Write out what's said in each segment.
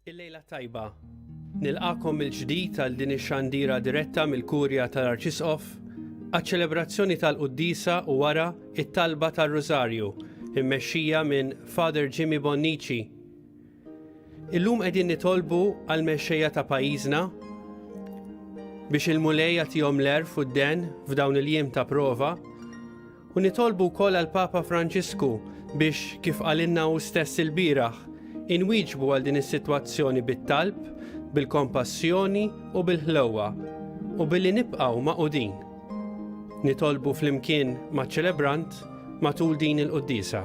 Il-lejla tajba. Nilqakom il-ġdid għal din ix-xandira diretta mill-Kurja tal-Arċisqof għaċ-ċelebrazzjoni tal-Quddisa u wara it-talba tar-Rużarju immexxija minn Father Jimmy Bonnici. Illum qegħdin nitolbu għal mexxejja ta' pajjiżna biex il-mulej jagħtihom l-erf u d-den f'dawn il-jiem ta' prova u nitolbu wkoll għal Papa Franċisku biex kif qalilna hu stess il-bieraħ inwieġbu għal din is-sitwazzjoni bit-talb, bil-kompassjoni u bil-ħlewwa u billi nibqgħu maqudin. Nitolbu flimkien maċ-ċelebrant matul din il-Quddisa.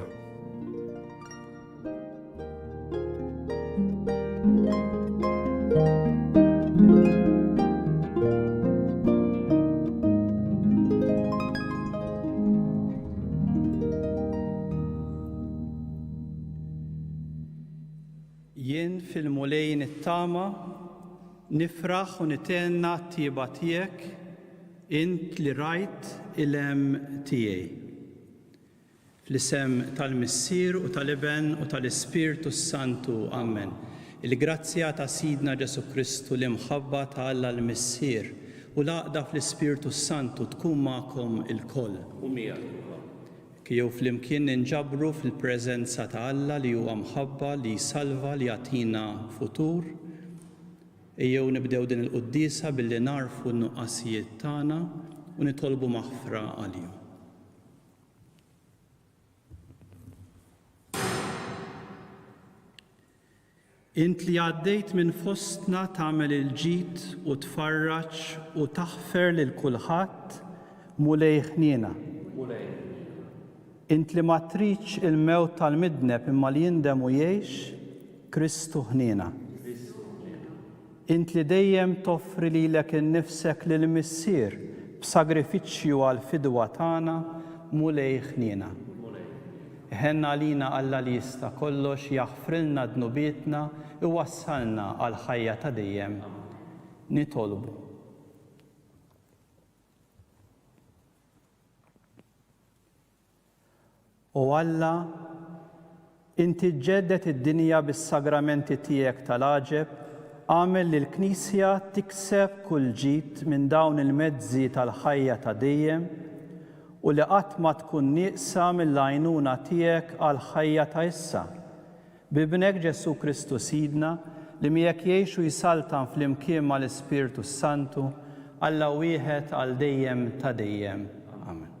Jien fil-mulej nittama, nifraħ u nitenna t-tieba tiegħek int li rajt il-hem tiegħi. Fl-isem tal-Missier u tal-Iben u tal-Ispirtu Santu. Amen. Il-grazzja ta' Sidna Ġesu Kristu li mħabba ta' Alla l-Missier u l-għaqda fl-Ispirtu Santu tkun magħkom il-koll. Jew flimkien ninġabru fil-preżenza ta' Alla li huwa mħabba li jsalva li jagħtina futur. Ejjew nibdew din il-Quddisa billi narfu n-nuqqasijiet tagħna u nitolbu maħfra għalihom. Int li għaddejt minn fostna tagħmel il-ġid u tfarraġ u taħfer lil kulħadd mulej ħniena. Int li ma tridx il-mewt tal-midneb imma li jindem u jgħix, Kristu ħniena. Int li dejjem toffri lilek innifsek lill-Missier b'sagrifiċċju għall-fidwa tagħna mulej ħniena. Ħenna għalina Alla li jista' kollox jaħfrilna dnubietna u wassalna għal ħajja ta' dejjem. Nitolbu. U Alla, inti ġeddet id-dinja bis-sagramenti tiegħek tal-għaġeb, għamel li l-Knisja tikseb kull ġid minn dawn il-mezzi tal-ħajja ta' dejjem u li qatt ma tkun nieqsa mill-għajnuna tiegħek għal ħajja ta' issa. Bibnek Ġesu Kristu Sidna li miegħek jgħixu jisaltan flimkien mal-Ispirtu Santu Alla wieħed għal dejjem ta' dejjem. Amen.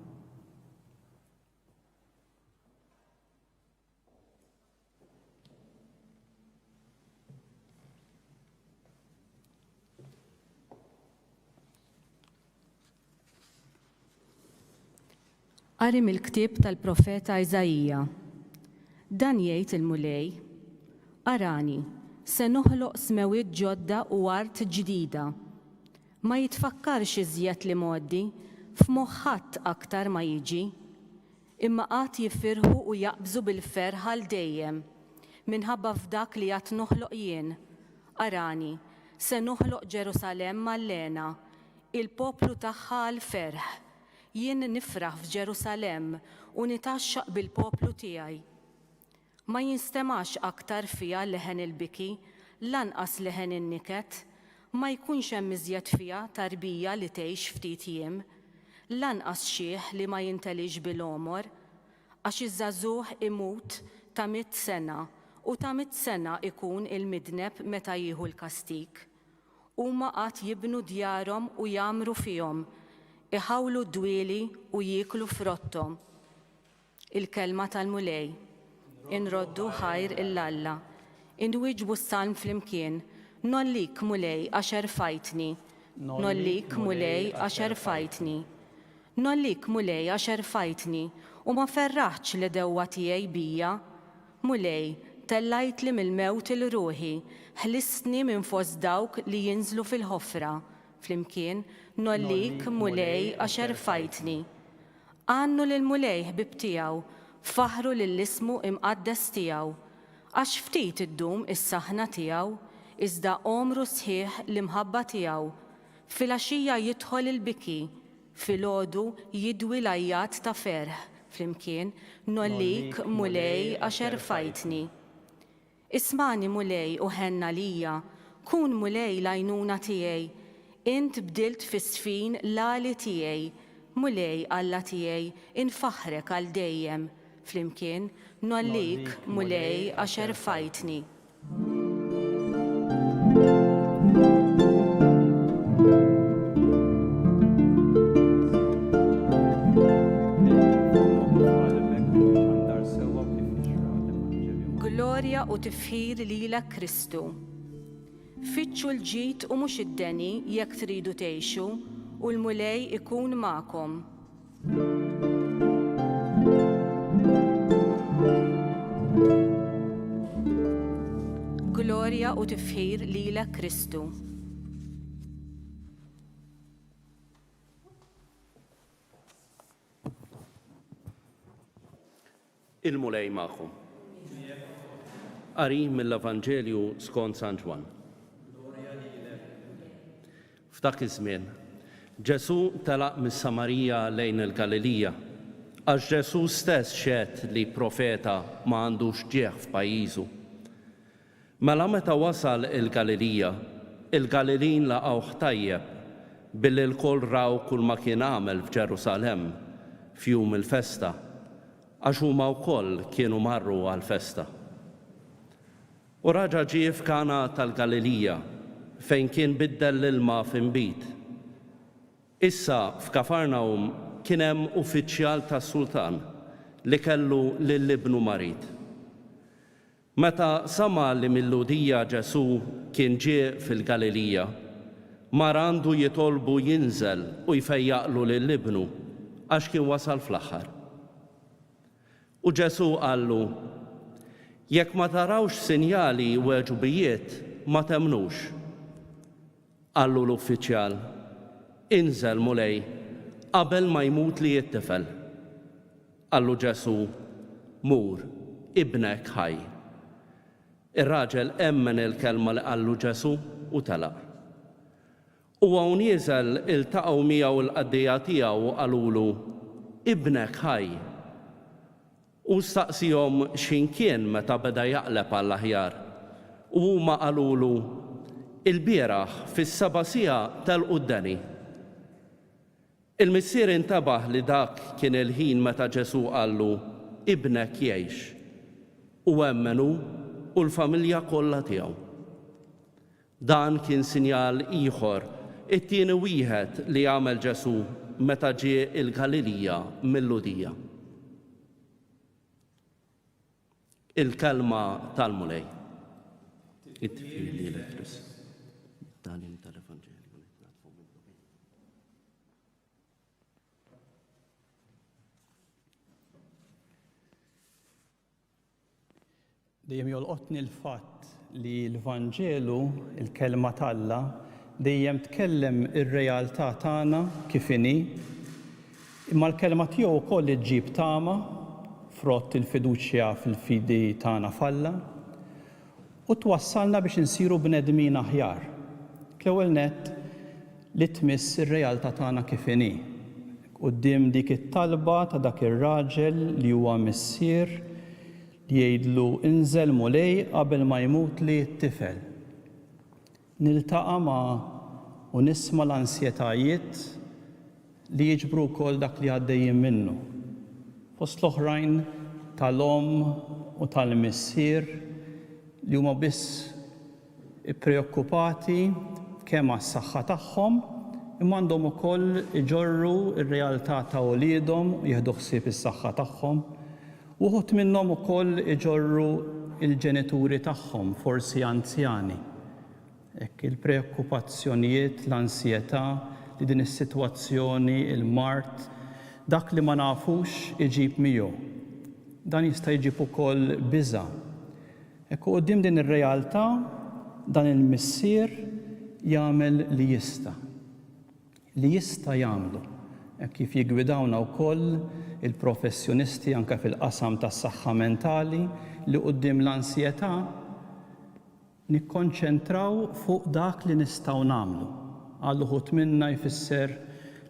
Qari mill-ktieb tal-profeta Iżajija. Dan jgħid il-mulej, arani, se noħloq smewiet ġodda u art ġdida. Ma jitfakkarx iżjed li mgħoddi, f'moħħat aktar ma jiġi, imma qatt jiffirħu u jaqbżu bil-ferħ għal dejjem, minħabba f'dak li qatt noħloq jien. Arani, se noħloq Ġerusalemm mallena, il-poplu tagħha għal ferħ. Jien nifraħ f'Ġerusalem u nitaxxaq bil-poplu tiegħi. Ma jinstemax aktar fija leħen il-biki, lanqas leħen in-niket, ma jkunx hemm iżjed fija tarbija li tgħix ftit jiem, lanqas xieħ li ma jintelix bil-omor, għax iż-żagħżugħ imut ta' 100 sena u ta' 100 sena ikun il-midneb meta jieħu l-kastik. Huma qatt jibnu djarhom u jagħmru fihom, iħawlu d-dwieli u jieklu frottom. Il-kelma tal-mulej. Inroddu ħajr il-Alla. Inwiġbu s-salm flimkien. Nollik mulej għax erfajtni. Nollik mulej għax erfajtni. Nollik mulej għax erfajtni. U ma ferraħċ li dewwa tiegħi bija. Mulej, tellajt li mill-mewt il-ruħi. Ħlistni minn fost dawk li jinżlu fil-ħofra. Flimkien, nollik mulej għax erfajtni. Għannu lil-mulej ħbib tiegħu, faħru lill-ismu imqaddes tiegħu, għax ftit iddum is-saħna tiegħu, iżda omru sħiħ l-imħabba tiegħu. Fil-għaxija jidħol il-biki, filgħodu jidwi l-ajjat ta' ferħ. Flimkien, nollik mulej għax erfajtni. Ismani mulej u ħenna lija, kun mulej l-għajnuna tiegħi, int bdilt fis-sfin l-għali tiegħi, mulej Alla tiegħi, infaħrek għal dejjem, flimkien nollik mulej għax erfajtni. Glorja u tifħir lilek Kristu. Fittxu l-ġid u mhux id-deni jekk tridu tgħixu u l-mulej ikun magħkom. Glorja u tifħir lilek Kristu. Il-mulej magħkom. Qari mill-Evanġelju skont San Ġwan. F'dak iż-żmien, Ġesu telaq mis-Samarija lejn il-Galilija, għax Ġesu stess xedt li profeta ma għandux ġieħ f'pajjiżu. Mela meta wasal il-Galilija, il-Galilin laqgħuh tajjeb billi l-koll raw kull ma kien għamel f'Ġerusalemm f'jum il-festa, għax huma wkoll kienu marru għall-festa. U raġa ġie f'Kana tal-Galilija fejn kien biddel l-ilma f'inbit. Issa f'Kafarnawm kien hemm uffiċjal tas-sultan li kellu lill-ibnu marit. Meta sama li mill-Ludija Ġesu kien ġie fil-Galilija, mar għandu jitolbu jinżel u jfejjaqlu lill-ibnu għax kien wasal fl-aħħar. U Ġesu qallu, jekk ma tarawx sinjali u weġubijiet, ma temnux. Qallu l-uffiċjal, inżel mulej, qabel ma jmut li jittifel. Qallu Ġesu, mur, ibnek ħaj. Ir-raġel emmen il-kelma li qallu Ġesu u telaq. U hawn nieżel iltaqgħu miegħu l-qaddija tiegħu u qalulu, ibnek ħaj. U staqsihom x'inkien meta beda jaqleb għall-aħjar. U huma qalulu, il-bieraħ fis-seba' siegħa telqu d-deni. Il-missier intabaħ li dak kien il-ħin meta Ġesu qallu, ibnek jgħix. U emmenu u l-familja kollha tiegħu. Dan kien sinjal ieħor, it-tieni wieħed li għamel Ġesu meta ġie il-Galilija mill-Ludija. Il-kelma tal-mulej. It-tifħir lilek Kristu. Talim tal-Evanġelju. Dejjem jolqotni l-fatt li l-Vanġelu, il-kelma talla, dejjem tkellem ir-realtà tagħna kif inhi, imma l-kelma tiegħu wkoll iġġib tama frott il-fiduċja fil-fidi tagħna falla u twassalna biex insiru bnedmin aħjar. L-ewwel nett li tmiss ir-realtà tagħna kif inhi. Quddiem dik it-talba ta' dak ir-raġel li huwa missier li jgħidlu inżel mulej qabel ma jmut li t-tifel. Niltaqa' ma' u nisma' l-ansjetajiet li jiġbru wkoll dak li għaddejjin minnu. Fost l-oħrajn tal-om u tal-missier li huma biss ippreokkupati kemm għas-saħħa tagħhom imma għandhom ukoll iġorru r-realtà ta' wliedhom u jieħdu ħsieb is-saħħa tagħhom. Uħud minnhom ukoll iġorru il-ġenituri tagħhom, forsi anzjani. Hekk il-preokkupazzjonijiet, l-ansjetà li din is-sitwazzjoni, il-mart, dak li ma nafux iġib miegħu. Dan jista' jġib ukoll biża'. Hekk quddiem din ir-realtà dan il-missier jagħmel li jista'. Li jista' jagħmlu. Hekk kif jiggwidawna wkoll il-professjonisti anke fil-qasam tas-saħħa mentali li quddiem l-ansjetà nikkonċentraw fuq dak li nistgħu nagħmlu. Għal uħud minna jfisser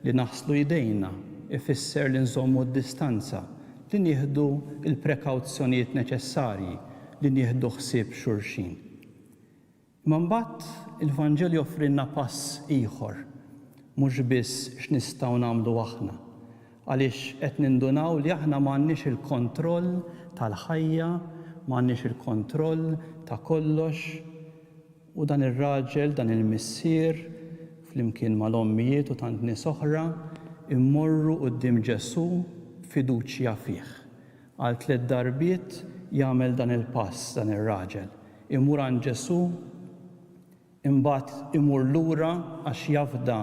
li naħslu jdejna, ifisser li nżommu d-distanza, li nieħdu il-prekawzzjonijiet neċessarji, li nieħdu ħsieb xulxin. Imma mbagħad il-Vanġel joffrilna pass ieħor, mhux biss x'nistgħu nagħmlu aħna, għaliex qed nindunaw li aħna m'għandniex il-kontroll tal-ħajja, m'għandniex il-kontroll ta' kollox, u dan ir-raġel, dan il-missier, flimkien mal-ommijiet u tant nies oħra, immorru quddiem Ġesu fiduċja fih. Għal 3 darbiet jagħmel dan il-pass dan ir-raġel. Imur għand Ġesu, imbagħad imur lura għax jafda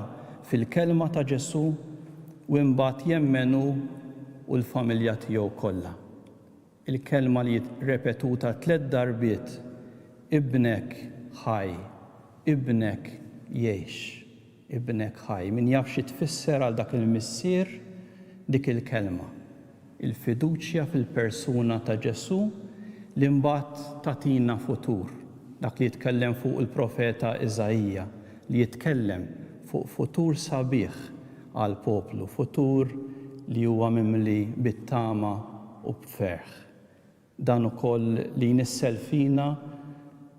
fil-kelma ta' Ġesu u imbagħad jemmenu u l-familja tiegħu kollha. Il-kelma li repetuta 3 darbiet, ibnek ħaj, ibnek jgħix, ibnek ħaj. Min jaf xi tfisser għal dak il-missier dik il-kelma. Il-fiduċja fil-persuna ta' Ġesu li mbagħad tagħtina futur. Dak li jitkellem fuq il-profeta Iżajija, li jitkellem fuq futur sabiħ għal poplu, futur li huwa mimli bit-tama u b'ferħ. Dan ukoll li jnissel fina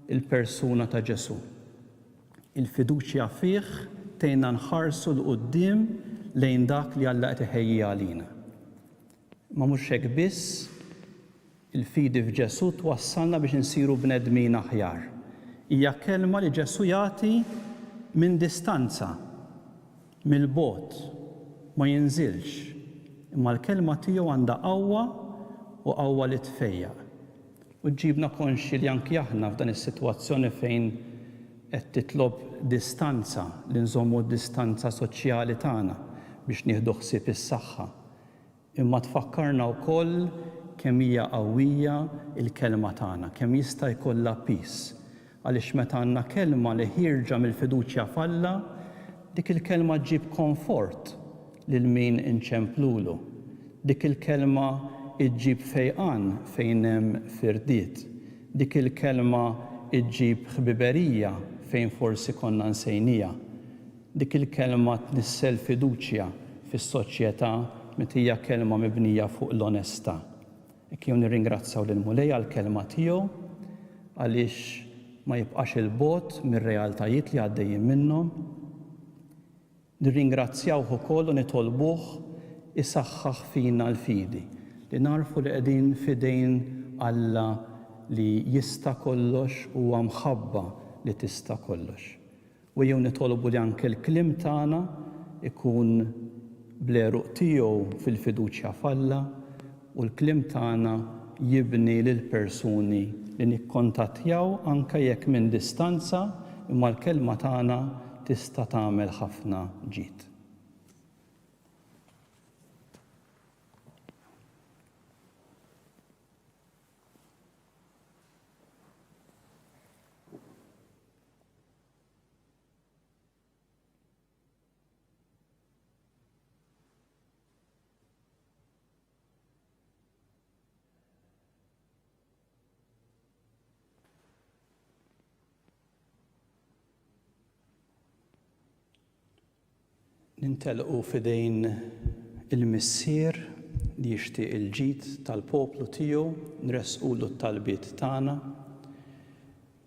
il-persuna ta' Ġesu. Il-fiduċja fih tgħinna nħarsu l-qudiem lejn dak li Alla qed iħejji għalina. Ma mhux hekk biss, il-fidi f'Ġesu twassalna biex insiru bnedmin aħjar. Hija kelma li Ġesu jagħti minn distanza, mill-bogħod, ma jinżilx. Imma l-kelma tiegħu għandha qawwa u qawwa li tfejjaq. U ġibna konxi li anki aħna f'dan is-sitwazzjoni fejn qed titlob distanza, li nżommu d-distanza soċjali tagħna biex nieħdu ħsieb is-saħħa. Imma tfakkarna wkoll kemm hija qawwija l-kelma tagħna, kemm jista' jkollha peace. Għaliex meta għandna kelma li ħirġa mill-fiduċja falla, dik il-kelma ġib komfort lil min inċemplulu. Dik il-kelma iġġib fejqan fejn hemm firdiet. Dik il-kelma iġġib ħbiberija fejn forsi konna nsejnija. Dik il-kelma tnissel fiduċja fis-soċjetà meta hija kelma mibnija fuq l-onestà. Kien nirringrazzjaw lil Mulej għall-kelma tiegħu għaliex ma jibqax il-bogħod mir-realtajiet li għaddejjin minnhom. Nirringrazzjawh ukoll u nitolbuh isaħħaħ fina l-fidi, li narfu li qegħdin fidejn Alla li jista' kollox u huwa mħabba li tista' kollox. U jew nitolbu li anke l-kliem tagħna ikun bl-eruq tiegħu fil-fiduċja f'Alla u l-kliem tagħna jibni lil persuni li nikkontattjaw anke jekk minn distanza, imma l-kelma tagħna tista' tagħmel ħafna ġid. Nintelqu fidejn il-missier li jixtieq il-ġid tal-poplu tiegħu, nresqulu t-talbiet tagħna,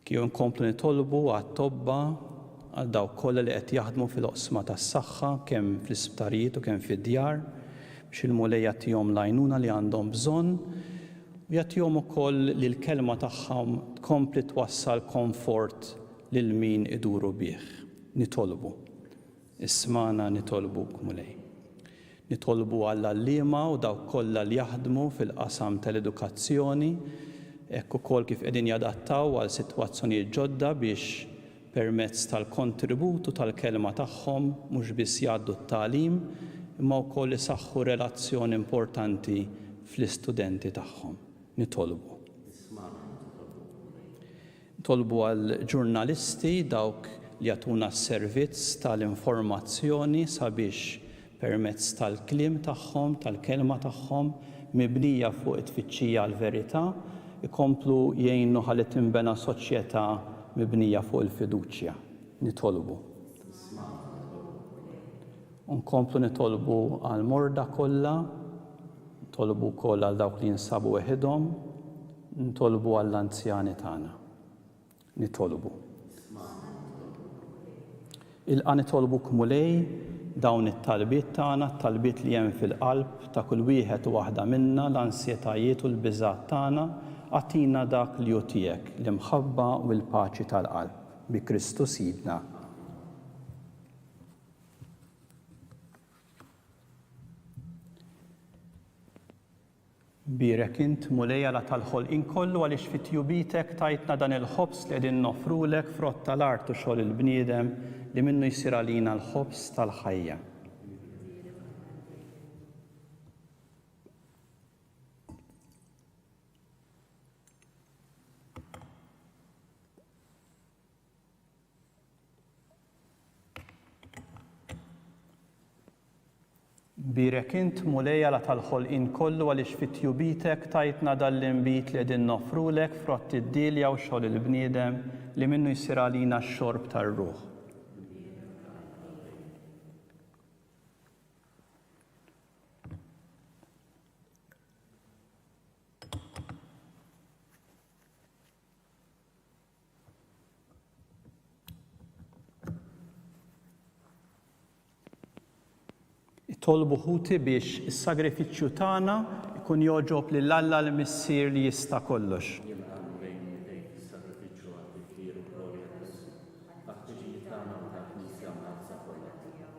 kieku nkomplu nitolbu għat-tobba għal dawk kollha li qed jaħdmu fil-oqsma tas-saħħa kemm fl-isptarijiet u kemm fid-djar biex il-Mulej jagħtihom l-għajnuna li għandhom bżonn u jagħtihom ukoll li l-kelma tagħhom tkompli twassal komfort lil min iduru bih. Nitolbu. Ismana nitolbuk Mulej. Nitolbu għall-għalliema u dawk kollha li jaħdmu fil-qasam tal-edukazzjoni, hekk ukoll kif qegħdin jadattaw għal sitwazzjonijiet ġodda biex permezz tal-kontributu tal-kelma tagħhom mhux biss jgħaddu t-tagħlim, imma wkoll isaħħu relazzjoni importanti fl-istudenti tagħhom. Nitolbu. Nitolbu għall-ġurnalisti dawk li jagħtuna s-servizz tal-informazzjoni sabiex permezz tal-kliem tagħhom, tal-kelma tagħhom, mibnija fuq it-tfittxija għall-verità, ikomplu jgħinu ħalli tinbena soċjetà mibnija fuq il-fiduċja. Nitolbu. Nkomplu nitolbu għall-morda kollha, nitolbu wkoll għal dawk li jinsabu weħidhom, Nitolbu għall-anzjani tagħna. Nitolbu. Ilqa' nitolbuk mulej dawn it-talbiet tagħna, t-talbiet li hemm fil-qalb ta' kull wieħed u waħda minna, l-ansjetajiet u l-biżgħat tagħna, għatina dak li hu tiegħek, l-imħabba u l-paċi tal-qalb bi Kristu Sidna. Birek int mulej għala tal-ħolqien kollu għaliex fit-tjubitek tajtna dan il-ħobs li qegħdin nofrulek frott tal-art u xogħol il-bniedem li minnu jsir għalina l-ħobs tal-ħajja. Birek int mulej għala tal-ħolqien kollu għaliex fit-tjubitek tajtna dal-imbit li qegħdin nofrulek frott id-dilja u xogħol il-bniedem li minnu jsir għalina x-xorb tar-ruħ. Tolbu ħuti biex is-sagrifiċċju tagħna jkun jogħġob lil Alla l-Missier li jista' kollox.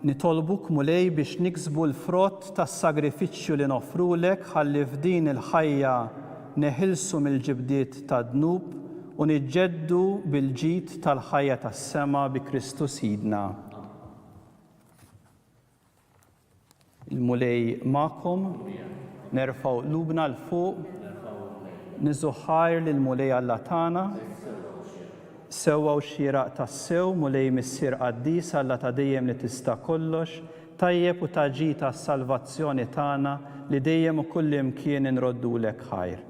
Nitolbuk mulej biex niksbu l-frott tas-sagrifiċċju li nofrulek ħalli f'din il-ħajja neħilsu mill-ġibdiet tad-dnub u niġġeddu bil-ġid tal-ħajja tas-sema bi Kristu Sidna. Il-mulej ma'kom, nerfaw qlubna l-fuq, niżuħħajr lill-mulej Alla tagħna, sewwa u xieraq tas-sew, mulej missier qaddis Alla ta' dejjem li tista' kollox, tajjeb u taġi tas-salvazzjoni tagħna li dejjem u kull imkien inroddulek ħajr.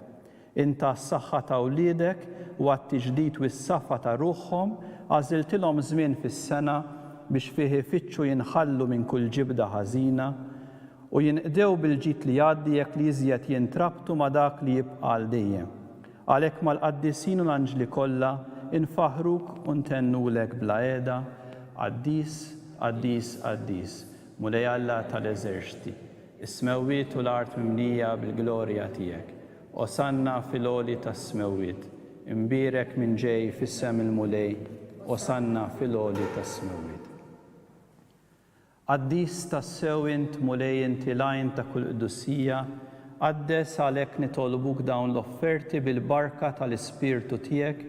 Inta s-saħħa ta' wliedek u għat-tiġdid u s-safa ta' ruħhom għażiltilhom żmien fis-sena biex fih ifittxu jinħallu minn kull ġibda ħażina u jinqdew bil-ġid li jgħaddi jekk li iżjed jintrabtu ma' dak li jibqa' għal dejjem. Għalhekk mal-qaddisin u l-anġli kollha infaħruk u ntennulek bla qiegħda, qaddis, qaddis, qaddis, mulej Alla tal-eżerċiti, is-smewwiet u l-art mimlija bil-glorja tiegħek. Osanna fil-għoli tas-smewwiet, imbierek minn ġej fis-sem il-mulej, osanna fil-għoli tas-smewwiet. Qaddis tas-sew int mulej inti lajn ta' kull qdussija, qaddes għalhekk nitolbuk dawn l-offerti bil-barka tal-Ispirtu tiegħek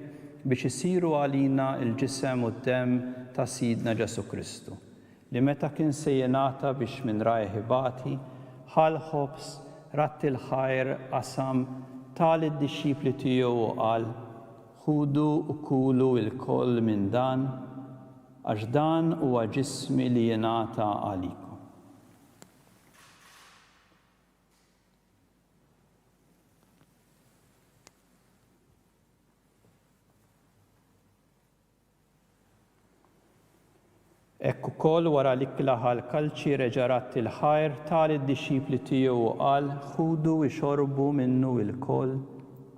biex isiru għalina l-ġisem u d-demm ta' Sidna Ġesu Kristu, li meta kien se jingħata biex minn rajħibati, ħal ħobs, ratti l-ħajr qasam tal id-dixxipli tiegħu u qal, ħudu u kulu l-koll minn dan, għax dan huwa ġismi li jingħata għalikom. Ekk ukoll wara li klaħal kalċi reġa' ratti l-ħajr tal id-dixxipli tiegħu u qal, ħudu ixorbu minnu l-koll,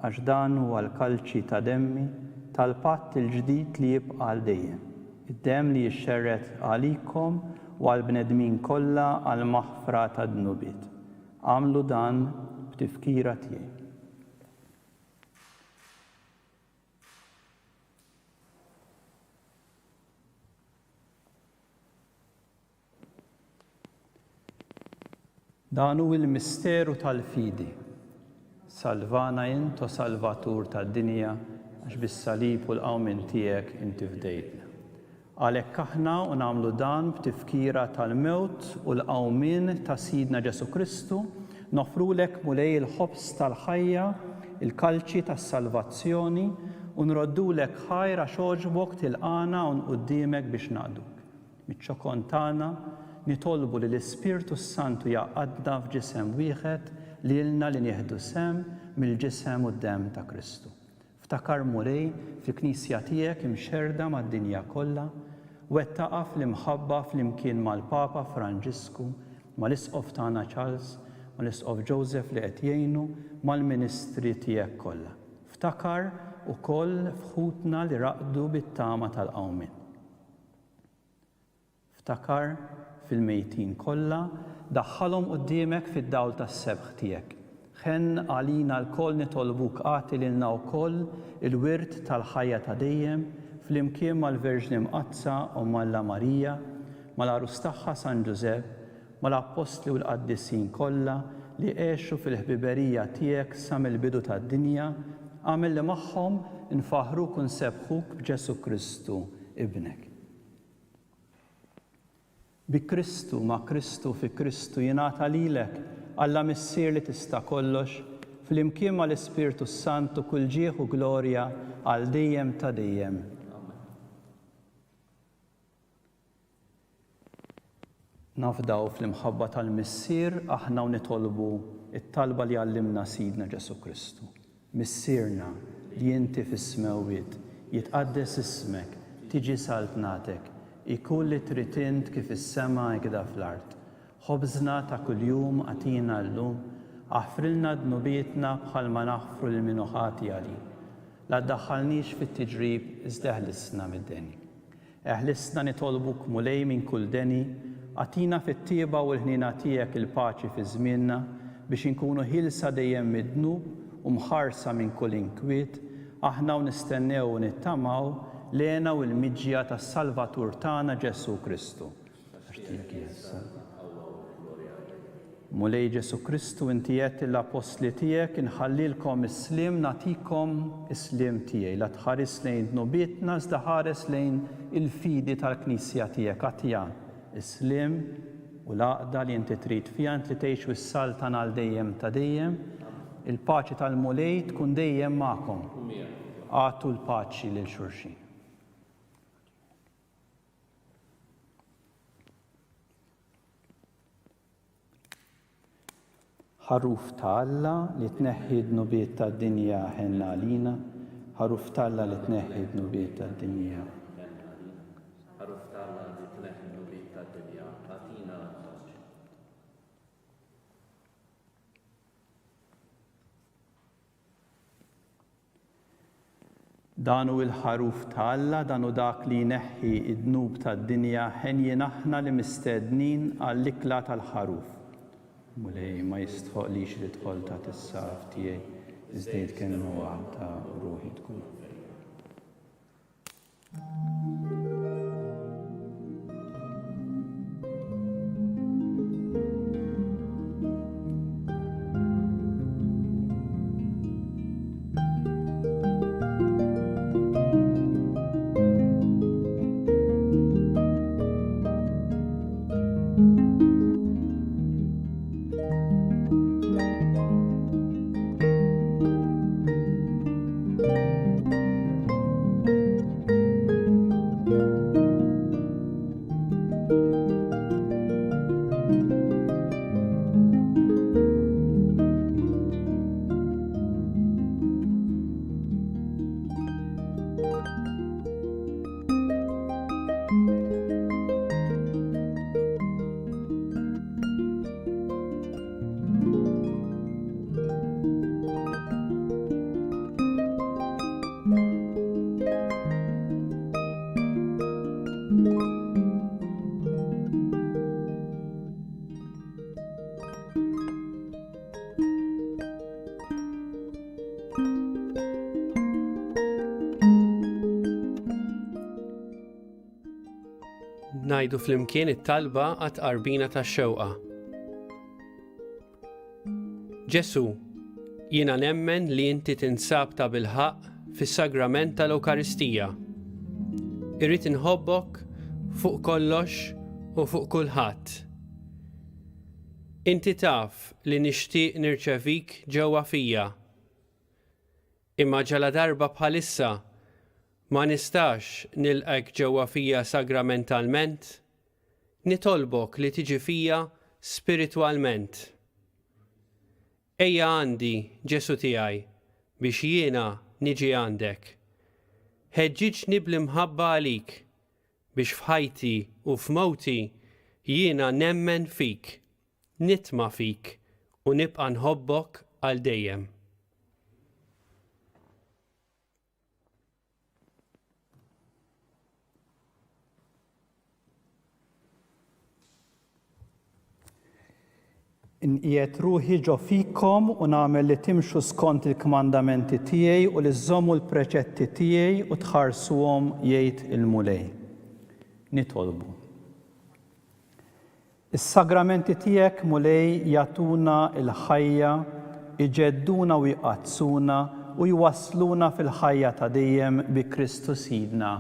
għax dan huwa l-kalċi ta' demmi tal-patt il-ġdid li jibqa' għal dejjem. Id-demm li jixxerret għalikom u għall-bnedmin kollha għal maħfra ta' dnubiet. Għamlu dan b'tifkira tiegħi. Dan hu l-misteru tal-fidi. Salvana int o Salvatur tad-dinja għax bis-salib u l-qawmin tiegħek inti fdejtna. Għalhekk aħna u nagħmlu dan b'tifkira tal-mewt u l-qawmien ta' Sidna Ġesu Kristu, nofrulek mulej il-ħobs tal-ħajja, il-kalċi tas-salvazzjoni u nroddulek ħajr għax ogħġbok tilqana u nquddiemek biex naqduk. Miċ-ċokon tagħna nitolbu li l-Ispirtu Santu jaqgħadna f'ġisem wieħed lilna li nieħdu sem mill-ġisem u d-demm ta' Kristu. Ftakar mulej fil-Knisja tiegħek imxerda mad-dinja kollha, wettaqa fl-imħabba fl-imkien mal-Papa Franġisku, mal-Isqof tagħna Charles, mal-Isqof Joseph li qed jgħinu mal-ministri tiegħek kollha. Ftakar ukoll fħutna li raqdu bit-tama tal-qawmin. Ftakar fil-mejtin kollha, daħħalhom quddiemek fid-dawl tas-sebħ tiegħek. Ħen għalina l-koll nitolbuk għati lilna wkoll il-wirt tal-ħajja ta' dejjem fl-imkien mal-Verġni Mqazza u Malla Marija, mal-Arus tagħha San Ġusepp, mal-Apostli u l-Qaddisin kollha li għexu fil-ħbiberija tiegħek sa mill-bidu tad-dinja, għamel li magħhom nfaħruk u nsebħuk b'Ġesu Kristu ibnek. Bi Kristu, ma' Kristu, fi Kristu jingħata lilek Alla missier li tista' kollox, fl-imkien mal-Ispirtu Santu kull ġieħ u glorja għal dejjem ta' dejjem. Nafdaw fl-imħabba tal-missier aħna u nitolbu it-talba li għallimna Sidna Ġesu Kristu. Missierna li inti fis-smewwiet, jitqaddes ismek, tiġi saltnatek, ikun li trid int kif is-sema hekk fl-art. Ħobżna ta' kuljum għatina llum, aħfrilna dnubietna bħalma naħfru l-minuħati għali. La ddaħħalniex fit-tiġrib iżda eħlisna mid-deni. Eħlisna nitolbuk mulej minn kull deni, għatina fit-tieba u l-ħnina tiegħek il-paċi fi żmienna biex inkunu ħilsa dejjem mid-dnub u mħarsa minn kull inkwiet, aħna u nistennew u nittamaw lena u l-miġġija tas-Salvatur tagħna Ġesu Kristu. Mulej Ġesu Kristu inti qed l-apostli tiegħek inħallilkom is-slim nagħtikom is-slim tiegħi la tħares lejn dnubietna iżda ħares lejn il-fidi tal-Knisja tiegħek għatija is-slim u l-għaqda li inti trid fiha li tgħix wis-saltan għal dejjem ta' dejjem, il-paċi tal-mulej tkun dejjem magħkom. Għatu l-paċi lil xulxin. Ħaruf ta' Alla li tneħħi d-nubiet tad-dinja ħenna għalina, ħaruf ta' Alla li tneħħi d-nubiet tad-dinja. Ħaruf ta' Alla li tneħħi d-nubiet tad-dinja, għatina l-paċi. Danu il-ħaruf ta' Alla, danu dak li jneħħi id-dnub tad-dinja ħen aħna li mistednin għall-ikla tal-ħaruf. Mulej ma jistħoqlix li tħol ta' tissaf tiegħi, iżda jitkellmu waħda ruħi tkun. Ngħidu flimkien it-talba għat qarbina tax-xewqa. Ġesu, jiena nemmen li inti tinsab ta' bil-ħaq fis-sagrament tal-Ewkaristija. Irrid inħobbok fuq kollox u fuq kulħadd. Inti taf li nixtieq nirċevik ġewwa fija. Imma ġala darba bħalissa ma nistax nilqek ġewwa fija sagramentalment, nitolbok li tiġi fija spiritwalment. Ejja għandi, Ġesu tiegħi, biex jiena niġi għandek. Ħeġġiġni bl-imħabba għalik, biex f'ħajti u f'mowti jiena nemmen fik, nitma' fik u nibqa' nħobbok għal dejjem. inqiet ruħi ġo fikom u nagħmel li timxu skont il-kmandamenti tiegħi u li żommu l-preċetti tiegħi u tħarsuhom jgħid il-mulej. Nitolbu. Is-sagramenti tiegħek mulej jagħtuna l-ħajja, iġedduna u jqazzuna u jwassluna fil-ħajja ta' dejjem bi Kristu Sidna.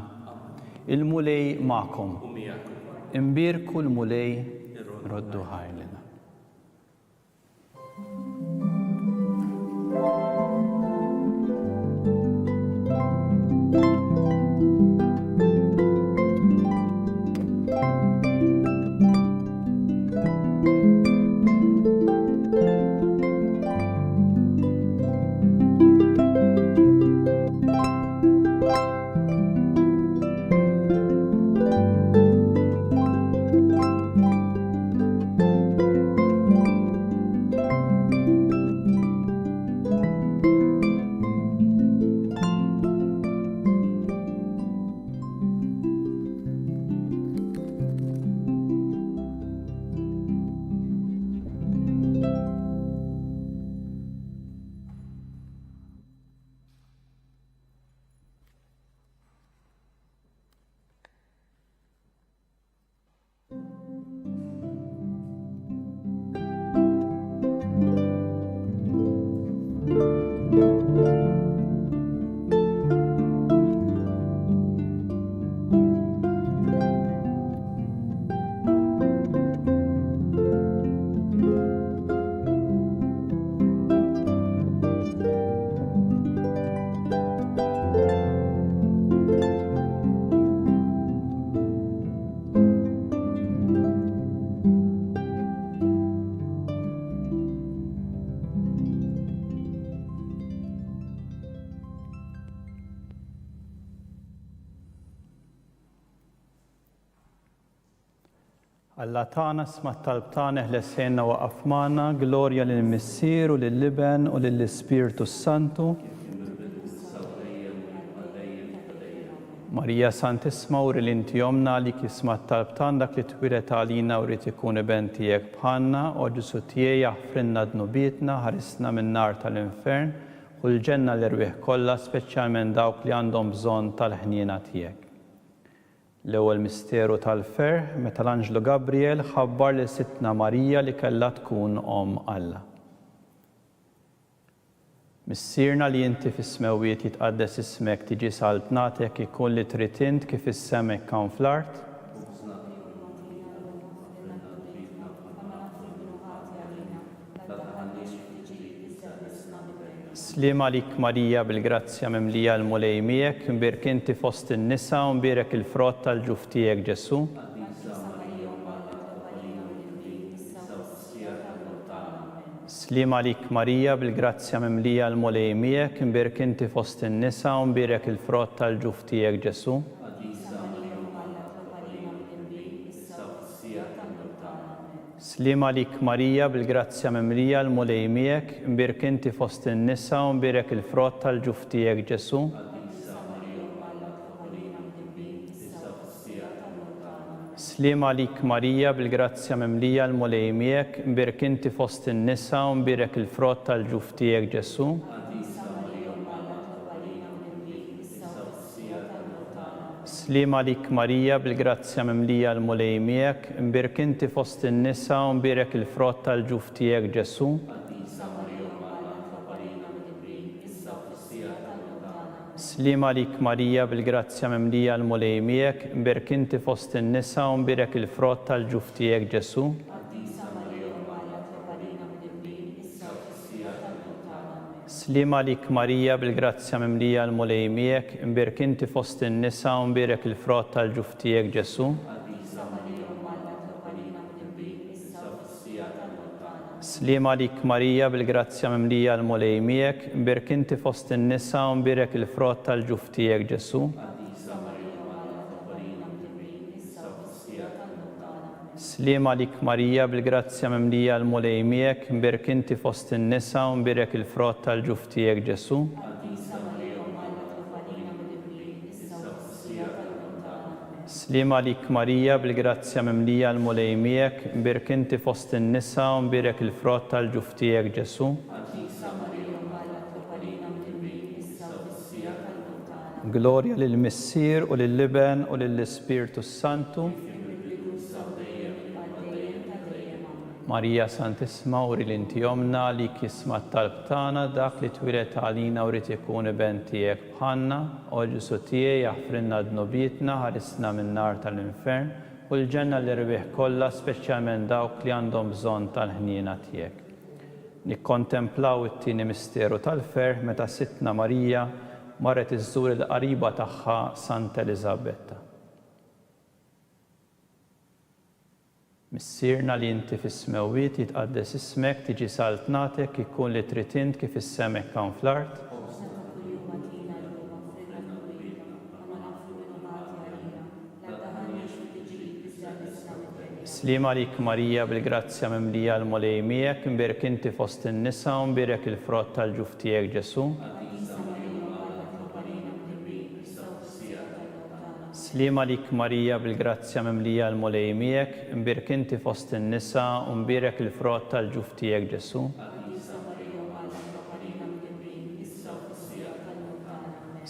Il-mulej magħkom. Imbirku l-mulej roddu ħajlina. Alla tagħna sma' talb tagħna ħlessejna waqaf magħna, glorja lill-Missier u lill-Liben u lill-Ispiritu Santu. Marija Santissima uri li inti jomna li kisma' talb tagħna dak li twilet għalina u rrid ikun iben tiegħek bħalna, u Ġesu tiegħi jaħfrilna dnubietna, ħarisna min-nar tal-infern u l-ġenna l-irwieħ kollha, speċjalment dawk li għandhom bżonn tal-ħniena tiegħek. L-ewwel misteru tal-ferħ meta l-Anġlu Gabriel ħabbar lil Sittna Marija li kellha tkun Omm Alla. Missierna li inti fis-smewwiet jitqaddes ismek tiġi saltnatek ikun li trid int kif is-sema kan fl-art. Slim għalik Marija bil-grazzja mimlija l-mulej miegħek, imbirk inti fost in-nisa u mbirek il-frott tal-ġuf tiegħek Ġesu. Slim għalik Marija bil-grazzja mimlija l-mulej miegħek, imbirk inti fost in-nisa u mbirek il-frott tal-ġuf tiegħek Ġesu. Slim għalik Marija bil-grazzja mimlija l-mulej miegħek, imbirk inti fost in-nisa u mbirek il-frott tal-ġuf tiegħek Ġesu. Slim għalik Marija bil-grazzja mimlija l-mulej miegħek, imbirk inti fost in-nisa u mbirek il-frott tal-ġuf tiegħek Ġesu. Slim għalik Marija bil-grazzja mimlija l-mulej miegħek, imbirk inti fost in-nisa u mbirek il-frott tal-ġuf tiegħek Ġesu. Slim għalik Marija bil-grazzja mimlija l-mulej miegħek, imbirk inti fost in-nisa u mbirek il-frott tal-ġuf tiegħek Ġesu. Slim għalik Marija bil-grazzja mimlija l-mulej miegħek, imbirk inti fost in-nisa u mbirek il-frott tal-ġuf tiegħek Ġesu. Slim għalik Marija bil-grazzja mimlija l-mulej miegħek, imbirk inti fost in-nisa u mbirek il-frott tal-ġuf tiegħek Ġesu. Slim għalik Marija bil-grazzja mimlija l-mulej miegħek, imbirk inti fost in-nisa u mbirek il-frott tal-ġuf tiegħek Ġesu. Slima lik Marija bil-grazzja mimlija l-mulej miegħek, mbirk inti fost in-nisa u mbirek il-frott tal-ġuf tiegħek Ġesu. Glorja lill-Missier u lill-Liben u lill-Ispirtu Santu. Marija Santissima uri l-inti jomna li kisma t-talb tagħna dak li twilet għalina u rrid ikun iben tiegħek bħalna, u Ġesu tiegħi jaħfrinna d-nobietna ħarisna min-nar tal-infern u l-ġenna li rbieħ kollha speċjalment dawk li għandhom bżonn tal-ħniena tiegħek. Nikkontemplaw it-tieni misteru tal-ferħ meta Sittna Marija marret iżżur il-qariba tagħha Santa Elisabetta. Missierna li inti fis-smewwiet jitqaddes ismek, tiġi saltnatek, ikun li trid int kif is-semek kan fl-art. Slima lik Marija bil-grazzja mimlija l-mulej miegħek, imbirek inti fost in-nisa u mbirek il-frott tal-ġuf tiegħek Ġesu. Slima lik Marija bil-grazzja mimlija l-mulej miegħek, imbirek inti fost in-nisa u mbirek il-frott tal-ġuf tiegħek Ġesu.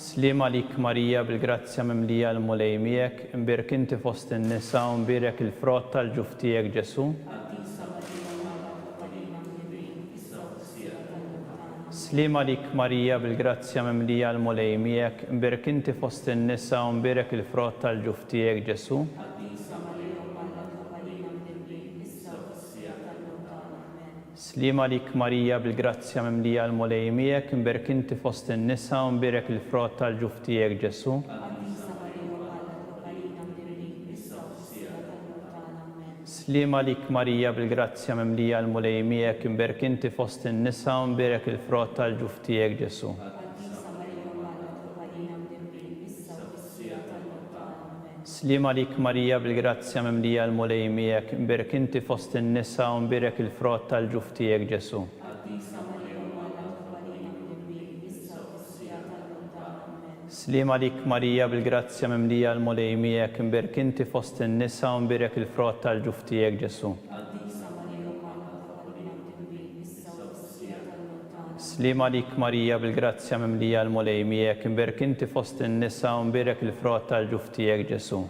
Slima lik Marija bil-grazzja mimlija l-mulej miegħek, imbirek inti fost in-nisa u mbirek il-frott tal-ġuf tiegħek Ġesu. Slima lik Marija bil-grazzja mimlija l-mulej miegħek, imbirek inti fost in-nisa u mbirek il-frott tal-ġuf tiegħek Ġesu. Slima lik Marija bil-grazzja mimlija l-mulej miegħek, imbirek inti fost in-nisa u mbirek il-frott tal-ġuf tiegħek Ġesu. Slima lik Marija bil-grazzja mimlija l-mulej miegħek, imbirek inti fost in-nisa u mbirek il-frott tal-ġuf tiegħek Ġesu. Slima lik Marija bil-grazzja mimlija l-mulej miegħek, imbirek inti fost in-nisa u mbirek il-frott tal-ġuf tiegħek Ġesu. Slima lik Marija bil-grazzja mimlija l-mulej miegħek, imbirek inti fost in-nisa u mbirek il-frott tal-ġuf tiegħek Ġesu. Slima lik Marija bil-grazzja mimlija l-mulej miegħek, imbirek inti fost in-nisa u mbirek il-frott tal-ġuf tiegħek Ġesu.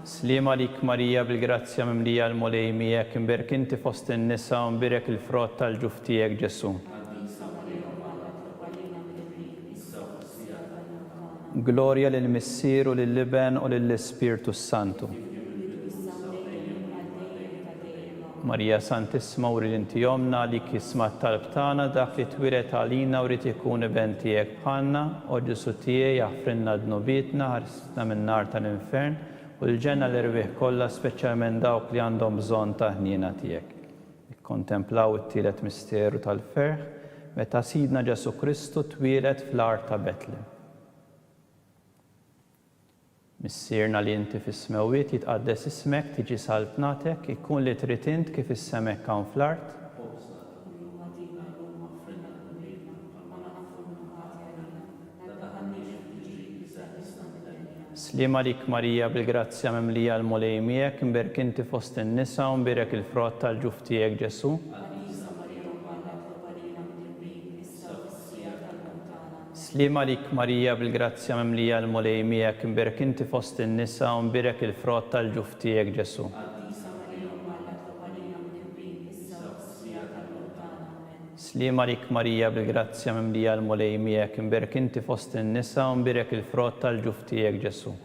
Slima lik Marija bil-grazzja mimlija l-mulej miegħek, imbirek inti fost in-nisa u mbirek il-frott tal-ġuf tiegħek Ġesu. Glorja lill-Missier u lill-Liben u lill-Ispirtu Santu. Marija Santissima uri l-inti jomna li kisma t-talb tagħna dak li twiret għalina u rrid ikun iben tiegħek bħalna, u Ġesu tiegħi jaħfrinna d-nobietna ħarisna min-nar tal-infern u l-ġenna li rbieħ kollha speċjalment dawk li għandhom bżonn ta' ħniena tiegħek. Nikkontemplaw it-tielet misteru tal-ferħ meta Sidna Ġesu Kristu twieled fl-art ta' Betlem. Missierna li inti fis-smewwiet jitqaddes ismek, tiġi saltnatek, ikun li trid int kif is-semek kan fl-art. Slima lik Marija bil-grazzja mimlija l-mulej miegħek, imbirek inti fost in-nisa u mbirek il-frott tal-ġuf tiegħek Ġesu. Slima lik Marija bil-grazzja mimlija l-mulej miegħek, imbirek inti fost in-nisa u mbirek il-frott tal-ġuf tiegħek Ġesu. Slima lik Marija bil-grazzja mimlija l-mulej miegħek, imbirek inti fost in-nisa u mbirek il-frott tal-ġuf tiegħek Ġesu.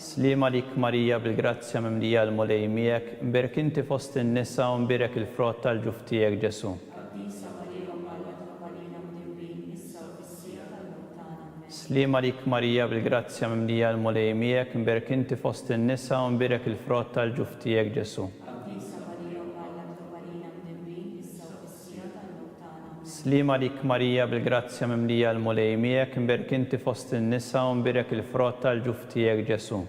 Slima lik Marija bil-grazzja mimlija l-mulej miegħek, imbirek inti fost in-nisa u mbirek il-frott tal-ġuf tiegħek Ġesu. Slima lik Marija bil-grazzja mimlija l-mulej miegħek, imbirek inti fost in-nisa u mbirek il-frott tal-ġuf tiegħek Ġesu. Slima lik Marija bil-grazzja mimlija l-mulej miegħek, imbirek inti fost in-nisa u mbirek il-frott tal-ġuf tiegħek Ġesu.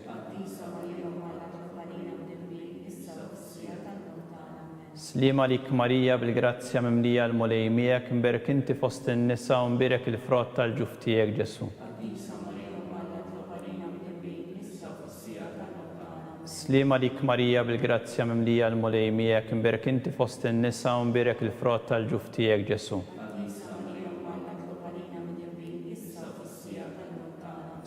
Slima lik Marija bil-grazzja mimlija l-mulej miegħek, imberek inti fost in-nisa u mberek il-frott tal-ġuf tiegħek Ġesu. Slima lik Marija bil-grazzja mimlija l-mulej miegħek, imberek inti fost in-nisa u mberek il-frott tal-ġuf tiegħek Ġesu.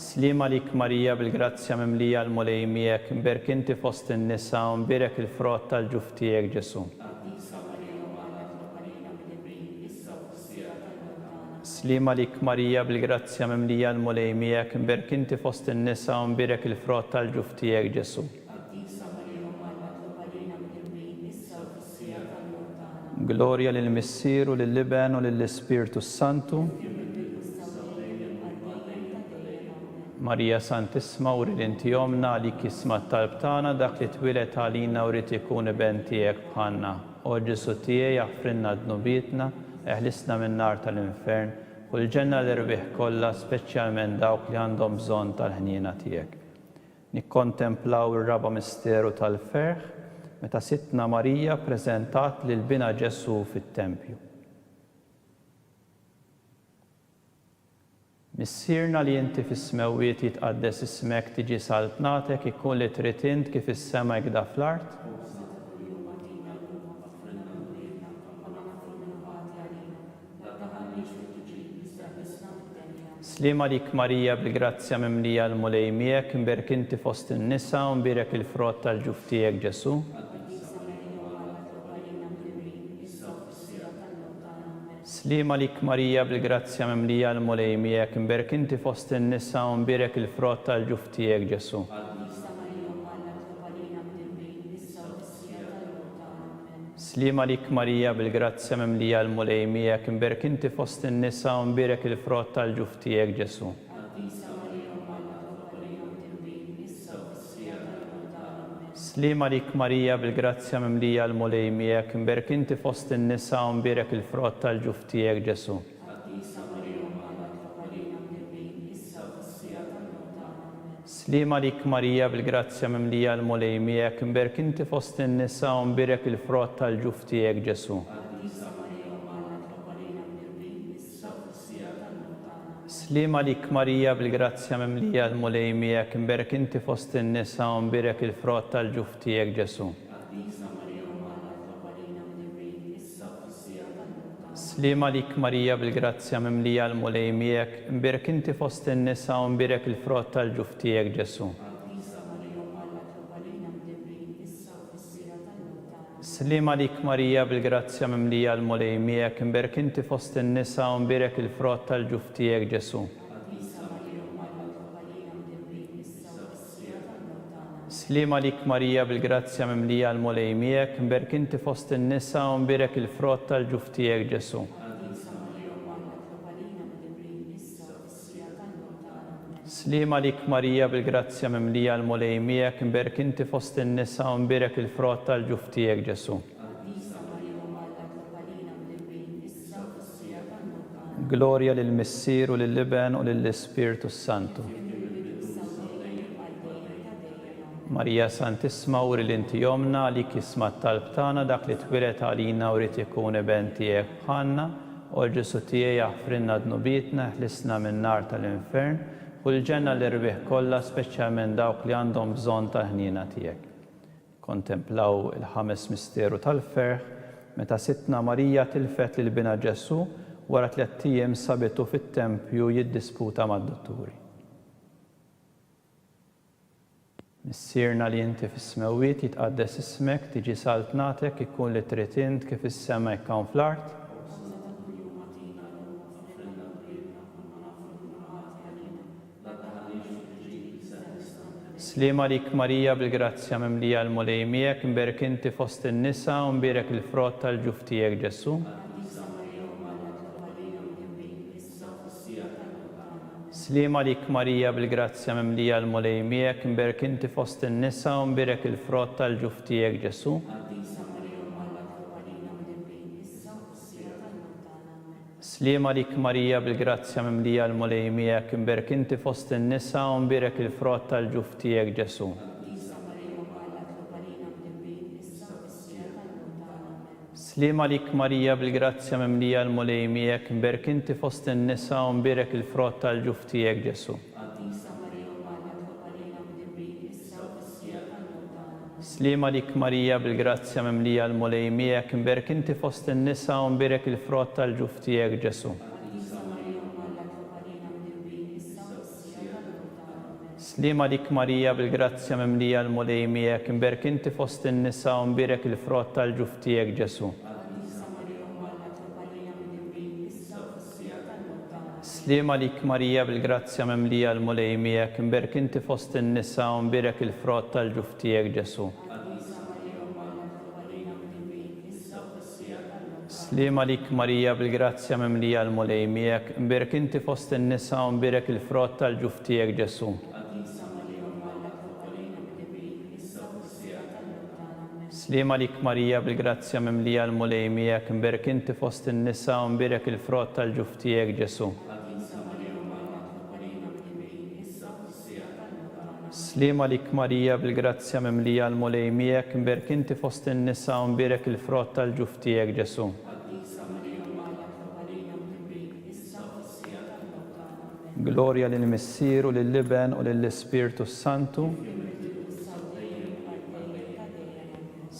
Slima lik Marija bil-grazzja mimlija l-mulej miegħek, imberek inti fost in-nisa u mberek il-frott tal-ġuf tiegħek Ġesu. Slima lik Marija bil-grazzja mimlija l-mulej miegħek, imberek inti fost in-nisa u mberek il-frott tal-ġuf tiegħek Ġesu. Gloria lill-Missier u lill-Iben u lill-Ispirtu Santu. Marija Santissima u inti jomna li kisma t-talb tagħna dak li twilet għalina u rrid ikun iben tiegħek bħalna. O Ġesu tiegħi jaħfrilna dnubietna, eħlisna min-nar tal-infern u l-ġenna l-irbieħ kollha speċjalment dawk li għandhom bżonn tal-ħniena tiegħek. Nikkontemplaw ir-raba misteru tal-ferħ meta Sittna Marija ppreżentat lil-bina Ġesu fit-Tempju. Missierna li inti fis-smewwiet jitqaddes ismek tiġi saltnatek ikun li trid int kif is-sema jgda fl-art. Slima lik Marija bil-grazzja mimlija l-mulej miegħek, imberek inti fost in-nisa u mberek il-frott tal-ġuf tiegħek Ġesu. Slima lik Marija bil-grazzja mimlija l-mulej miegħek, imberek inti fost in-nisa u mberek il-frott tal-ġuf tiegħek Ġesu. Slima lik Marija bil-grazzja mimlija l-mulej miegħek, imberek inti fost in-nisa u mberek il-frott tal-ġuf tiegħek Ġesu. Slima lik Marija bil-grazzja mimlija l-mulej miegħek, imberek inti fost in-nisa u mberek il-frott tal-ġuf tiegħek Ġesu. Slima lik Marija bil-grazzja mimlija l-mulej miegħek, imberek inti fost in-nisa u mberek il-frott tal-ġuf tiegħek Ġesu. Slima lik Marija bil-grazzja mimlija l-mulej miegħek, imberek inti fost in-nisa u mberek il-frott tal-ġuf tiegħek Ġesu. Slima lik Marija bil-grazzja mimlija l-mulej miegħek, imberek inti fost in-nisa u mberek il-frott tal-ġuf tiegħek Ġesu. Slima lik Marija bil-grazzja mimlija l-mulej miegħek, imberek inti fost in-nisa u mberek il-frott tal-ġuf tiegħek Ġesu. Slima lik Marija bil-grazzja mimlija l-mulej miegħek, imberek inti fost in-nisa u mberek il-frott tal-ġuf tiegħek Ġesu. Slima lik Marija bil-grazzja mimlija l-mulej miegħek, imberek inti fost in-nisa u mberek il-frott tal-ġuf tiegħek Ġesu. Gloria lill-Missier u lill-Iben u lill-Ispirtu Santu. Marija Santissima u inti jomna li kisma t-talb tagħna dak li twilet għalina u rrid ikun iben tiegħek bħalna, u Ġesu tiegħi jaħfrilna dnubietna, eħlisna min-nar tal-infern u l-ġenna l-irbieħ kollha speċjalment dawk li għandhom bżonn tal-ħniena tiegħek. Kontemplaw il-ħames misteru tal-ferħ meta Sittna Marija tilfet lil-bina Ġesu wara 3 ijiem sabitu fit-Tempju jiddisputa mad-dotturi. Missierna li inti fis-smewwiet jitqaddes ismek tiġi saltnatek ikun li trid int kif is-sema jkun fl-art. Slima lik Marija bil-grazzja mimlija l-mulej miegħek, imberek inti fost in-nisa u mberek il-frott tal-ġuf tiegħek Ġesu. Slima lik Marija bil-grazzja mimlija l-mulej miegħek, imberek inti fost in-nisa u mberek il-frott tal-ġuf tiegħek Ġesu. Slima lik Marija bil-grazzja mimlija l-mulej miegħek, imberek inti fost in-nisa u mberek il-frott tal-ġuf tiegħek Ġesu. Slima lik Marija bil-grazzja mimlija l-mulej miegħek, mberk inti fost in-nisa u mberek il-frott tal-ġuf tiegħek Ġesu. Slima lik Marija bil-grazzja mimlija l-mulej miegħek, mberk inti fost in-nisa u mberek il-frott tal-ġuf tiegħek Ġesu. Slima lik Marija bil-grazzja mimlija l-mulej miegħek, mberk inti fost in-nisa u mberek il-frott tal-ġuf tiegħek Ġesu. Slima lik Marija bil-grazzja mimlija l-mulej miegħek, mberk inti fost in-nisa u mberek il-frott tal-ġuf tiegħek Ġesu. Slima lik Marija bil-grazzja mimlija l-mulej miegħek, mberk inti fost in-nisa u mberek il-frott tal-ġuf tiegħek Ġesu. Slima lik Marija bil-grazzja mimlija l-mulej miegħek, mberk inti fost in-nisa u mberek il-frott tal-ġuf tiegħek Ġesu. Slima lik Marija bil-grazzja mimlija l-mulej miegħek, mberk inti fost in-nisa u mberek il-frott tal-ġuf tiegħek Ġesu. Glorja lill-Missieru, lill-Iben u lill-Ispirtu Santu.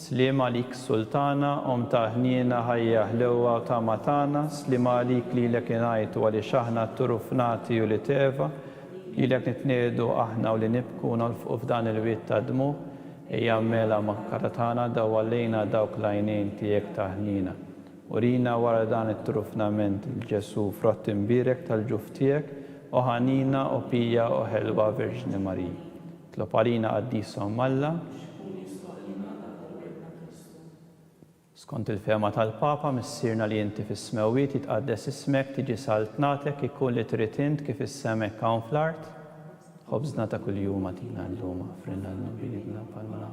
Slima lik Sultana, ta' ħniena ħajja ħlewwa u ta' matana, slima lik lilek ingħajtu għaliex aħna t-turufnati u li teva, lilek nitniedu aħna u li nibku nolfqu f'dan il-wiet ta' dmuħ, ejja mmela makkaratana daw għallejna dawk l-għajnejn tiegħek ta' ħniena. Urina wara dan it-turufnament il-Ġesu frott imbirek tal-ġuf tiegħek, u ħanina u pija u ħelwa Verġni Marija. Tlob għalina qaddieshom Alla. Skont il-fema tal-Papa, missirna li inti fis-smewwiet jitqaddes ismek, tiġi saltnatek, ikun li trid int kif is-semek hawn fl-art. Ħobżna ta' kuljum atina llum, frinna l-nubidna palma.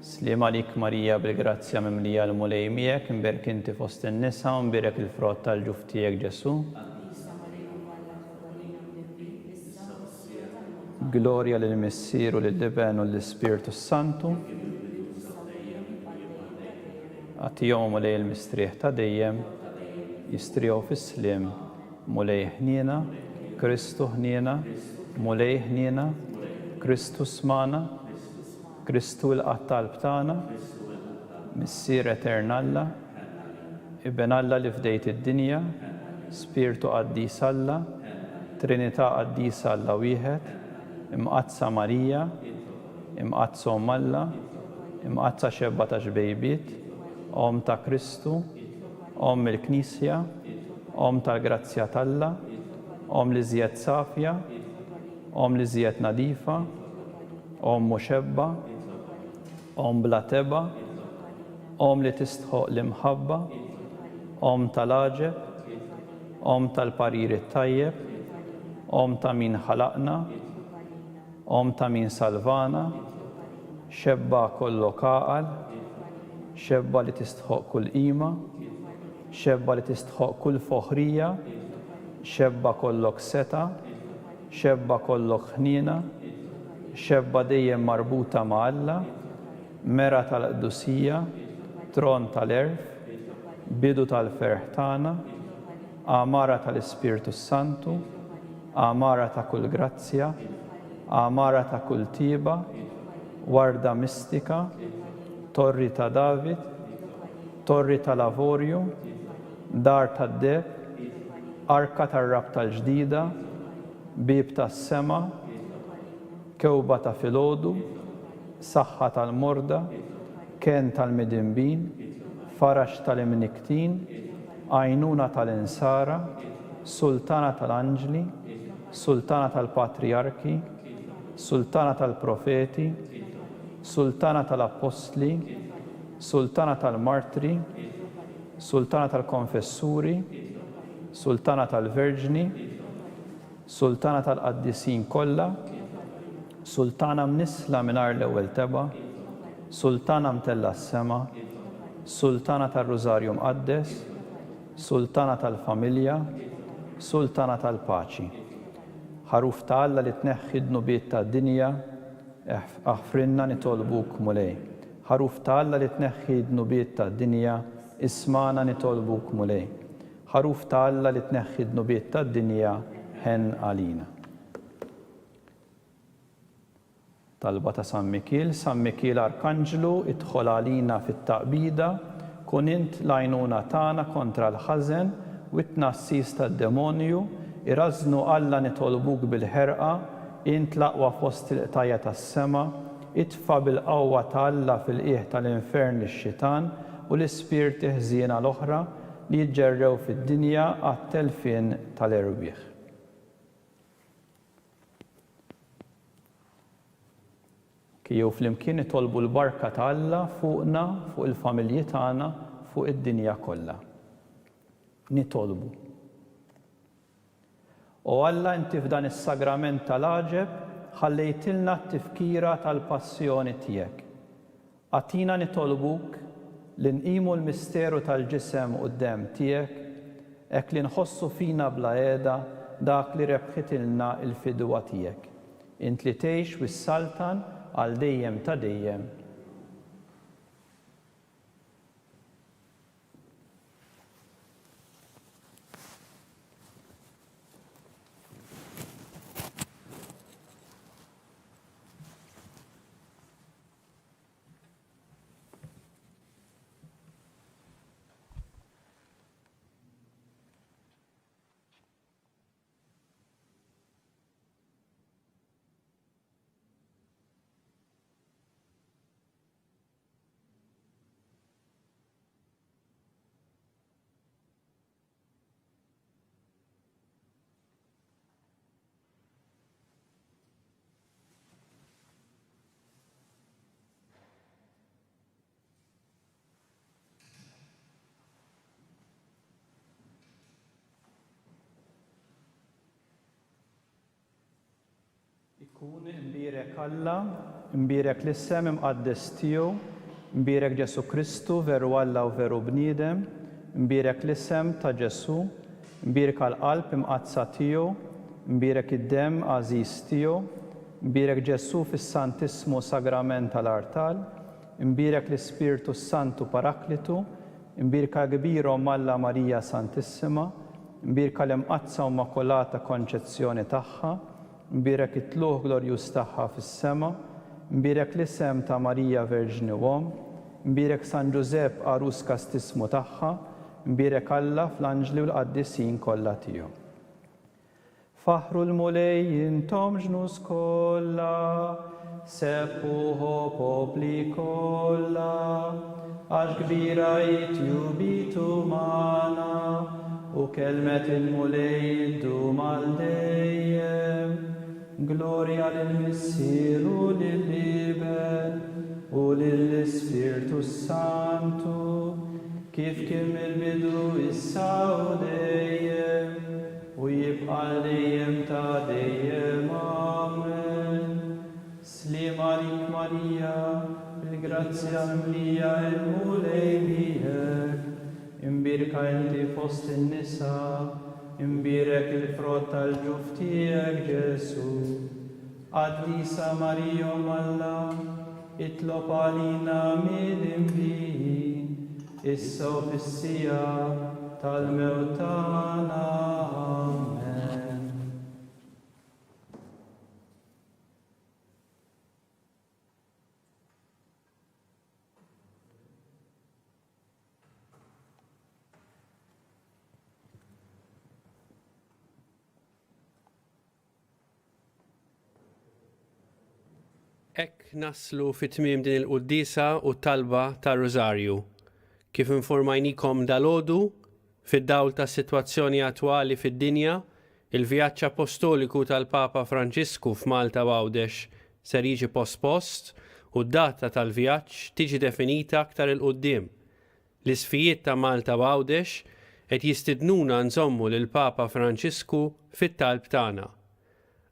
Slima lik Marija bil-grazzja mimlija l-mulej miegħek, mberk inti fost in-nisa u mberek il-frott tal-ġuf tiegħek Ġesu. Glorja lill-Missieru, lill-Iben u l-Ispirtu Santu. Għatihom mulej il-mistrieħ ta' dejjem, jistriegħu fis-sliem, mulej ħniena, Kristu ħniena, mulej ħniena, Kristu smana, Kristu l-qattal btana, Missier Etern Alla, Iben Alla li fdejt id-dinja, Spirtu qaddis Alla, Trinità qaddisa Alla wieħed, imqazza Marija, imqazzhom Alla, imqazza xebba ta' xbejbiet, Om ta' Kristu, Om il-Knisja, Om tal-Grazzja t'Alla, Om li żjed safja, Om li żjed nadifa, Om muxebba, Om bla teba, Om li tistħoq l-imħabba, Om tal-aġeb, Om tal-pariri tajjeb, Om ta' min ħalaqna, Om ta' min salvana, xebba kollok għaqal, xebba li tistħoq kull qima, xebba li tistħoq kull foħrija, xebba kollok seta, xebba kollok ħniena, xebba dejjem marbuta ma' Alla, mera tal-qdusija, tron tal-erf, bidu tal-ferħ tagħna, amara tal-Ispirtu Santu, amara ta' kull grazzja, amara ta' kull tiba, warda mistika, torri ta' David, torri tal-Avorju, dar tad-deb, arka tar-rab tal-ġdida, bib tas-sema, kewba ta' filgħodu, saħħa tal-morda, ken tal-midinbin, farax tal-imniktin, għajnuna tal-insara, sultana tal-anġli, sultana tal-patriarki, sultana tal-profeti, sultana tal-apostli, sultana tal-martri, sultana tal-konfessuri, sultana tal-verġni, sultana tal-qaddisin kollha, sultana mnisla mingħajr l-ewwel teba', sultana mtella s-sema, sultana tal-Rużarju Mqaddes, sultana tal-familja, sultana tal-paċi. Ħaruf ta' Alla li tneħħi d-nubiet tad-dinja, aħfrinna nitolbuk mulej. ħaruf ta' Alla li tneħħi d-nubiet tad-dinja, ismana nitolbuk mulej. ħaruf ta' Alla li tneħħi d-nubiet tad-dinja, ħen għalina. Talba ta' San Mikil Arkanġlu, idħol għalina fit-taqbida, kun int l-għajnuna tagħna kontra l-ħażen u t-tnassis tad-demonju, irażnu Alla nitolbuk bil-ħerqa, int l-aqwa fost il-qtajja tas-sema, itfa bil-qawwa ta' Alla fil-qiegħ tal-infern lix-xitan u l-ispirti ħżiena l-oħra li jiġġerrew fid-dinja għat-telfien tal-erbieħ. Kiju flimkien nitolbu l-barka ta' Alla fuqna, fuq il-familji tagħna, fuq id-dinja kollha. Nitolbu. U Alla inti f'dan is-sagrament tal-għaġeb ħallejtilna t-tifkira tal-passjoni tiegħek. Għatina nitolbuk li nqimu l-misteru tal-ġisem quddiem tiegħek, hekk li nħossu fina bla qiegħda dak li rebħitilna l-fidwa tiegħek. Int li tgħix wis-saltan għal dejjem ta' dejjem. Ikun imbierek Alla, imbierek l-isem imqaddes tiegħu, imbierek Ġesu Kristu veru Alla u veru bniedem, imbierek l-isem ta' Ġesu, imbierek għall-qalb imqazza tiegħu, imbierek id-demm għażiż tiegħu, imbierek Ġesu fis-Santismu Sagrament tal-Artal, imbierek l-Ispirtu Santu Paraklitu, imbierek kbirhom Alla Marija Santissima, imbierek l-imqazza Immakolata Konċezzjoni tagħha, imbierek it-tluħ glorjuż tagħha fis-sema, imbierek l-isem ta' Marija Verġni Uom, imbierek San Ġusepp Arus Kastismu tagħha, imbierek Alla fl-anġli u l-qaddisin kollha tiegħu. Faħru l-mulej intom ġnus kollha, seppuħu popli kollha, għax kbira jitjubitu magħna, u kelmet il-mulej iddum għal dejjem. Gloria lill-Missieru lill-Iben u lill-Ispirtu Santu, kif kien mill-bidu issa u dejjem, u jibqa' dejjem ta' dejjem. Amen. Slim għalik Marija, bil-grazzja mimlija il-mulej miegħek, imbierka inti fost in-nisa, imbierek il-frott tal-ġuf tiegħek Ġesu. Qaddisa Marija Alla, itlob għalina mill-imħin, issa u fis-sija tal-mewt tagħna. Amen. Ek naslu fit-tmiem din il-quddisa u talba tar Rożarju. Kif informajnikom dalodu, fid-dawl ta' sitwazzjoni attwali fid-dinja, il-vjaġġ apostoliku tal-Papa Franġisku f'Malta Għawdex ser jiġi pospost u d-data tal-vjaġġ tiġi definita aktar il-qudiem. L-isfijiet ta' Malta Għawdex qed jistidnuna nżommu lill-Papa Franġisku fit-talb tagħna.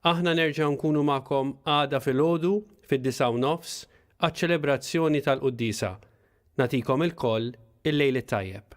Aħna nerġgħu nkunu magħkom għada filgħodu fid-9:30 għaċ-ċelebrazzjoni tal-quddisa. Nagħtikom il-koll il-lejl it-tajjeb.